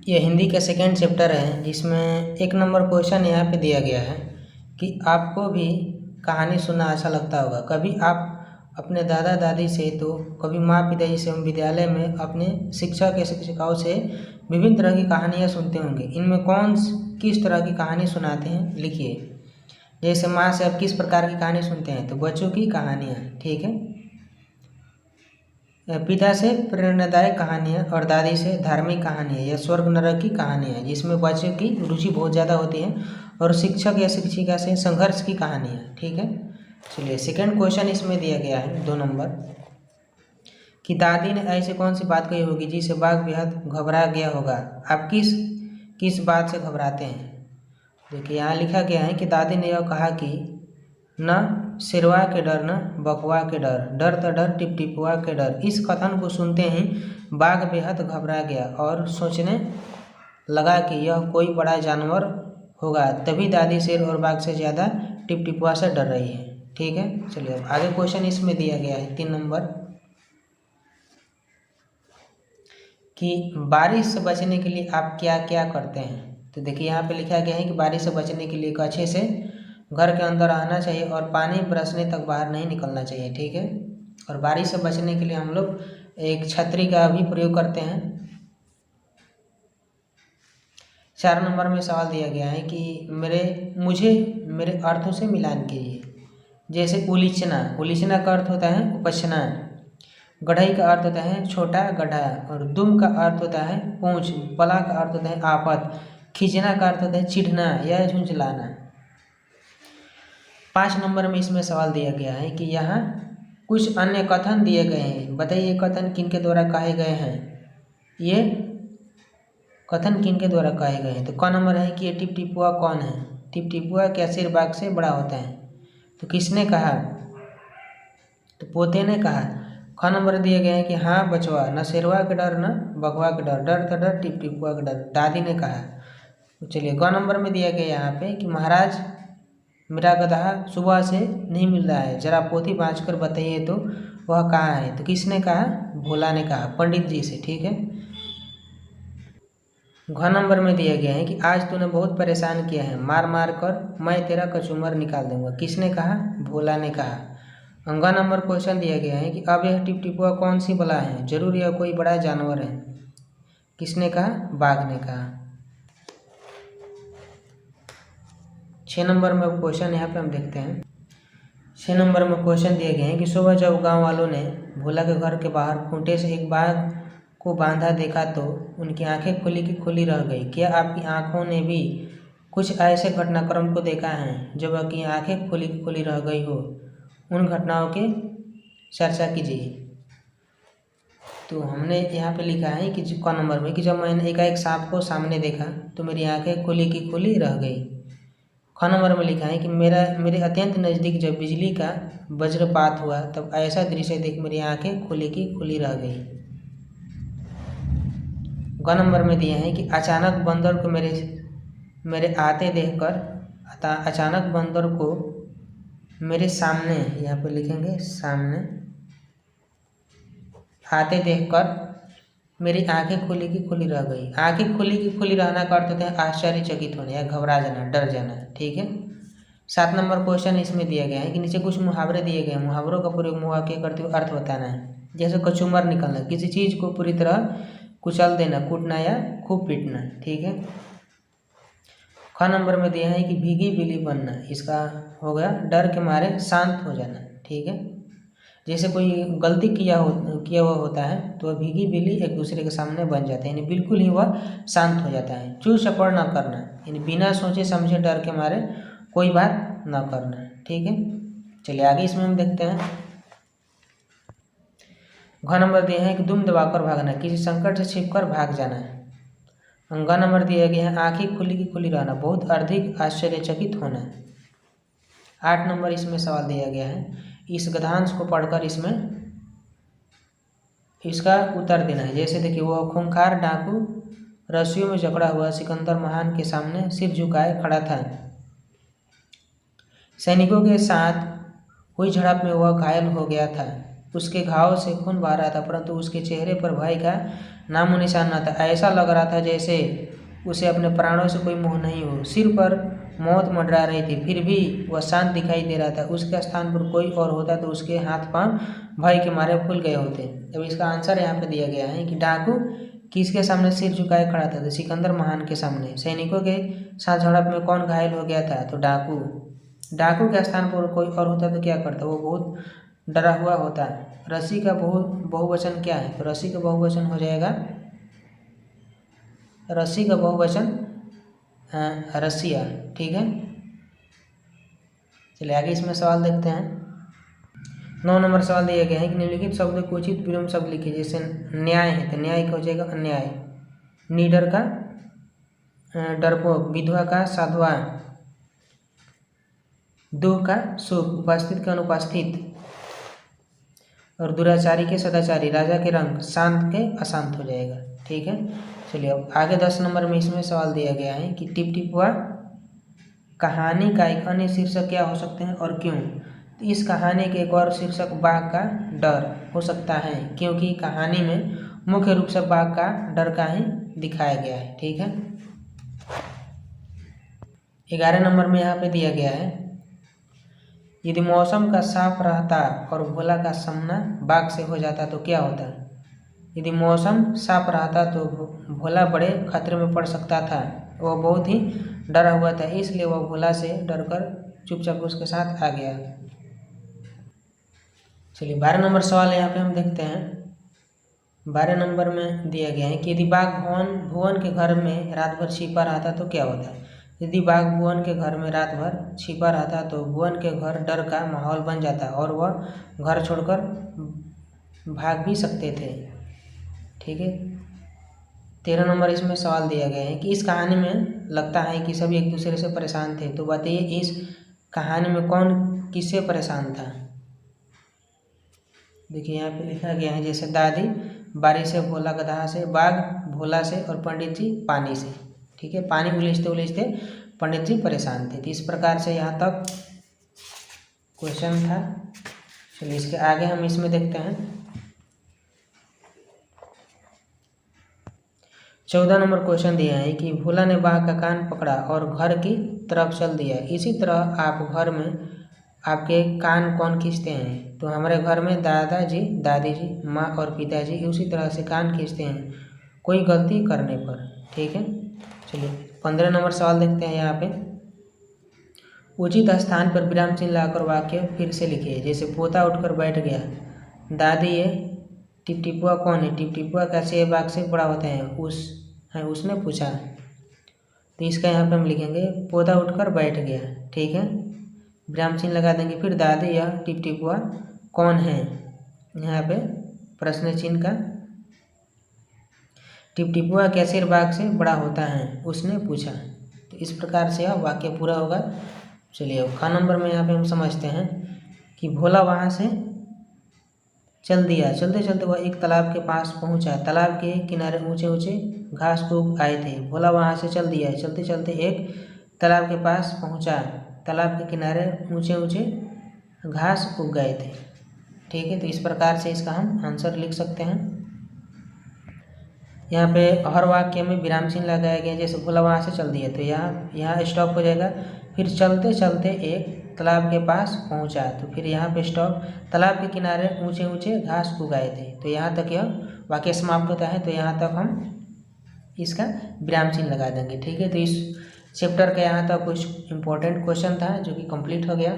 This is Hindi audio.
ये हिंदी का सेकेंड चैप्टर है, जिसमें 1 नंबर क्वेश्चन यहाँ पे दिया गया है कि आपको भी कहानी सुनना अच्छा लगता होगा। कभी आप अपने दादा दादी से, तो कभी माँ पिताजी से, विद्यालय में अपने शिक्षक या शिक्षिकाओं से विभिन्न तरह की कहानियाँ सुनते होंगे। इनमें किस तरह की कहानी सुनाते हैं, लिखिए। जैसे माँ से आप किस प्रकार की कहानी सुनते हैं, तो बच्चों की कहानियाँ, ठीक है। पिता से प्रेरणादायक कहानियाँ और दादी से धार्मिक कहानियाँ या स्वर्ग नरक की कहानियाँ, जिसमें बच्चों की रुचि बहुत ज़्यादा होती है, और शिक्षक या शिक्षिका से संघर्ष की कहानियाँ, ठीक है। चलिए, सेकंड क्वेश्चन इसमें दिया गया है 2 नंबर कि दादी ने ऐसी कौन सी बात कही होगी जिससे बाघ बेहद घबरा गया होगा। आप किस बात से घबराते हैं। देखिए, यहाँ लिखा गया है कि दादी ने यह कहा कि न सिरवा के डर, न बकवा के डर, डर तो डर टिपटिपुआ के डर। इस कथन को सुनते ही बाघ बेहद घबरा गया और सोचने लगा कि यह कोई बड़ा जानवर होगा, तभी दादी शेर और बाघ से ज़्यादा टिपटिपुआ से डर रही है, ठीक है। चलिए, अब आगे क्वेश्चन इसमें दिया गया है 3 नंबर कि बारिश से बचने के लिए आप क्या क्या करते हैं। तो देखिए, यहाँ पे लिखा गया है कि बारिश से बचने के लिए अच्छे से घर के अंदर रहना चाहिए और पानी बरसने तक बाहर नहीं निकलना चाहिए, ठीक है। और बारिश से बचने के लिए हम लोग एक छतरी का भी प्रयोग करते हैं। 4 नंबर में सवाल दिया गया है कि मुझे मेरे अर्थों से मिलान कीजिए। जैसे उलीचना का अर्थ होता है उपछना, गढ़ई का अर्थ होता है छोटा गड्ढा, और दुम का अर्थ होता है पूंछ, बला का अर्थ होता है आफत, खींचना का अर्थ होता है चिढ़ना या झुंझलाना। 5 नंबर में इसमें सवाल दिया गया है कि यहाँ कुछ अन्य कथन दिए गए हैं, बताइए कथन किनके द्वारा कहे गए हैं। ये कथन किनके द्वारा कहे गए हैं। तो क नंबर है कि ये टिपटिपुआ कौन है। टिपटिपुआ क्या सिर बाघ से बड़ा होता है। तो किसने कहा, तो पोते ने कहा। ख नंबर दिए गए हैं कि हाँ बचवा, न शेरवा के डर न बघवा के डर, डर तो डर टिपटिपुआ के डर, दादी ने कहा। तो चलिए, ग नंबर में दिया गया यहाँ पे कि महाराज मेरा गधा सुबह से नहीं मिल रहा है, जरा पोथी बाँच कर बताइए तो वह कहाँ है। तो किसने कहा, भोला ने कहा, पंडित जी से, ठीक है। घ नंबर में दिया गया है कि आज तूने बहुत परेशान किया है, मार मार कर मैं तेरा कचूमर निकाल दूंगा। किसने कहा, भोला ने कहा। ग नंबर क्वेश्चन दिया गया है कि अब यह टिपटिपुआ कौन सी बला है, जरूर यह कोई बड़ा जानवर है। किसने कहा, बाघ ने कहा। 6 नंबर में क्वेश्चन यहाँ पे हम देखते हैं। 6 नंबर में क्वेश्चन दिए गए हैं कि सुबह जब गांव वालों ने भोला के घर के बाहर खूंटे से एक बाघ को बांधा देखा तो उनकी आंखें खुली की खुली रह गई। क्या आपकी आंखों ने भी कुछ ऐसे घटनाक्रम को देखा है जब आपकी आंखें खुली की खुली रह गई हो। उन घटनाओं की चर्चा कीजिए। तो हमने यहाँ पे लिखा है कि क नंबर में कि जब मैंने एकाएक सांप को सामने देखा तो मेरी आंखें खुली की खुली रह गई। ख नंबर में लिखा है कि मेरे अत्यंत नज़दीक जब बिजली का वज्रपात हुआ तब ऐसा दृश्य देख मेरी आंखें खुली की खुली रह गई। ग नंबर में दिए हैं कि अचानक बंदर को मेरे आते देखकर, अचानक बंदर को मेरे सामने, यहाँ पे लिखेंगे सामने, आते देखकर मेरी आंखें खुली की खुली रह गई। आंखें खुली की खुली रहना का अर्थ होता है आश्चर्यचकित होने या घबरा जाना, डर जाना, ठीक है। 7 नंबर क्वेश्चन इसमें दिया गया है कि नीचे कुछ मुहावरे दिए गए हैं, मुहावरों का प्रयोग मुहावरे करते हुए अर्थ बताना है। जैसे कचूमर निकलना, किसी चीज़ को पूरी तरह कुचल देना, कूटना या खूब पीटना, ठीक है। ख नंबर में दिया है कि भीगी बिल्ली बनना, इसका हो गया डर के मारे शांत हो जाना, ठीक है। जैसे कोई गलती किया हुआ होता है तो वह भीगी बिल्ली एक दूसरे के सामने बन जाते हैं, यानी बिल्कुल ही वह शांत हो जाता है। चूर चपड़ न करना, यानी बिना सोचे समझे डर के मारे कोई बात न करना, ठीक है। चलिए आगे इसमें हम देखते हैं। घ नंबर दिए हैं कि दुम दबाकर भागना, किसी संकट से छिपकर भाग जाना है। ग नंबर दिया गया है आंखें खुली की खुली रहना, बहुत अधिक आश्चर्यचकित होना। 8 नंबर इसमें सवाल दिया गया है, इस गद्यांश को पढ़कर इसका उत्तर देना है। जैसे देखिए, वह खूंखार डाकू रस्सियों में जकड़ा हुआ सिकंदर महान के सामने सिर झुकाए खड़ा था। सैनिकों के साथ हुई झड़प में वह घायल हो गया था। उसके घाव से खून बह रहा था, परंतु उसके चेहरे पर भय का नामो निशान न था। ऐसा लग रहा था जैसे उसे अपने प्राणों से कोई मोह नहीं हो। सिर पर मौत मंडरा रही थी, फिर भी वह शांत दिखाई दे रहा था। उसके स्थान पर कोई और होता तो उसके हाथ पांव भय के मारे फूल गए होते। अब इसका आंसर यहाँ पे दिया गया है कि डाकू किसके सामने सिर झुकाए खड़ा था? तो सिकंदर महान के सामने। सैनिकों के साथ झड़प में कौन घायल हो गया था? तो डाकू। डाकू के स्थान पर कोई और होता तो क्या करता? वो बहुत डरा हुआ होता। रस्सी का बहुवचन क्या है? तो रस्सी का बहुवचन हो जाएगा, रस्सी का बहुवचन रस्सिया। ठीक है, चलिए आगे इसमें सवाल देखते हैं। 9 नंबर सवाल दिया गया है कि निम्नलिखित शब्द को उचित विलोम शब्द लिखिए। जैसे न्याय है तो न्याय का हो जाएगा अन्याय, निडर का डरपोक, विधवा का साधवा, दुख का सुख, उपस्थित का अनुपस्थित, और दुराचारी के सदाचारी, राजा के रंग, शांत के अशांत हो जाएगा। ठीक है, चलिए अब आगे 10 नंबर में इसमें सवाल दिया गया है कि टिप टिपुआ कहानी का एक अन्य शीर्षक क्या हो सकते हैं और क्यों? तो इस कहानी के एक और शीर्षक बाघ का डर हो सकता है, क्योंकि कहानी में मुख्य रूप से बाघ का डर का ही दिखाया गया है। ठीक है, 11 नंबर में यहाँ पे दिया गया है, यदि मौसम का साफ रहता और भोला का सामना बाघ से हो जाता तो क्या होता? यदि मौसम साफ रहता तो भोला बड़े खतरे में पड़ सकता था। वह बहुत ही डरा हुआ था, इसलिए वह भोला से डरकर चुपचाप उसके साथ आ गया। चलिए 12 नंबर सवाल यहाँ पे हम देखते हैं। 12 नंबर में दिया गया है कि यदि बाघ भुवन के घर में रात भर छिपा रहता तो क्या होता? यदि बाघ भुवन के घर में रात भर छिपा रहता तो भुवन के घर डर का माहौल बन जाता और वह घर छोड़कर भाग भी सकते थे। ठीक है, 13 नंबर इसमें सवाल दिया गया है कि इस कहानी में लगता है कि सभी एक दूसरे से परेशान थे, तो बताइए इस कहानी में कौन किससे परेशान था? देखिए यहाँ पे लिखा गया है, जैसे दादी बारिश से, भोला गदहा से, बाघ भोला से और पंडित जी पानी से। ठीक है, पानी उलीझते उलीझते पंडित जी परेशान थे। तो इस प्रकार से यहाँ तक क्वेश्चन था। चलिए इसके आगे हम इसमें देखते हैं। 14 नंबर क्वेश्चन दिया है कि भोला ने बाघ का कान पकड़ा और घर की तरफ चल दिया। इसी तरह आप घर में आपके कान कौन खींचते हैं? तो हमारे घर में दादाजी, दादी जी, माँ और पिताजी उसी तरह से कान खींचते हैं कोई गलती करने पर। ठीक है, चलिए 15 नंबर सवाल देखते हैं। यहाँ पे उचित स्थान पर विराम चिन्ह लाकर वाक्य फिर से लिखिए। जैसे पोता उठकर बैठ गया, दादी ये टिपटिपुआ कौन है? टिपटिपुआ कैसे बाघ से बड़ा होता है? उसने पूछा। तो इसका यहाँ पे हम लिखेंगे पोता उठकर बैठ गया। ठीक है, विराम चिन्ह लगा देंगे। फिर दादी या टिपटिपुआ कौन है? यहाँ पे प्रश्न चिन्ह का, टिपटिपुआ कैसे बाघ से बड़ा होता है? उसने पूछा। तो इस प्रकार से यह वाक्य पूरा होगा। चलिए अब ख नंबर में यहाँ पे हम समझते हैं कि भोला वहाँ से चल दिया। चलते चलते वह एक तालाब के पास पहुँचा। तालाब के किनारे ऊंचे ऊंचे घास उग आए थे। भोला वहाँ से चल दिया। चलते चलते एक तालाब के पास पहुँचा। तालाब के किनारे ऊंचे ऊंचे घास उग गए थे। ठीक है, तो इस प्रकार से इसका हम आंसर लिख सकते हैं। यहाँ पे हर वाक्य में विराम चिन्ह लगाया गया। जैसे भोला वहाँ से चल दिया तो यहाँ स्टॉप हो जाएगा। फिर चलते चलते एक तालाब के पास पहुँचा, तो फिर यहाँ पे स्टॉप। तालाब के किनारे ऊंचे ऊंचे घास उगाए थे, तो यहाँ तक यह वाक्य समाप्त होता है। तो यहाँ तक हम इसका विराम चिन्ह लगा देंगे। ठीक है, तो इस चैप्टर का यहाँ तक कुछ इम्पोर्टेंट क्वेश्चन था जो कि कंप्लीट हो गया।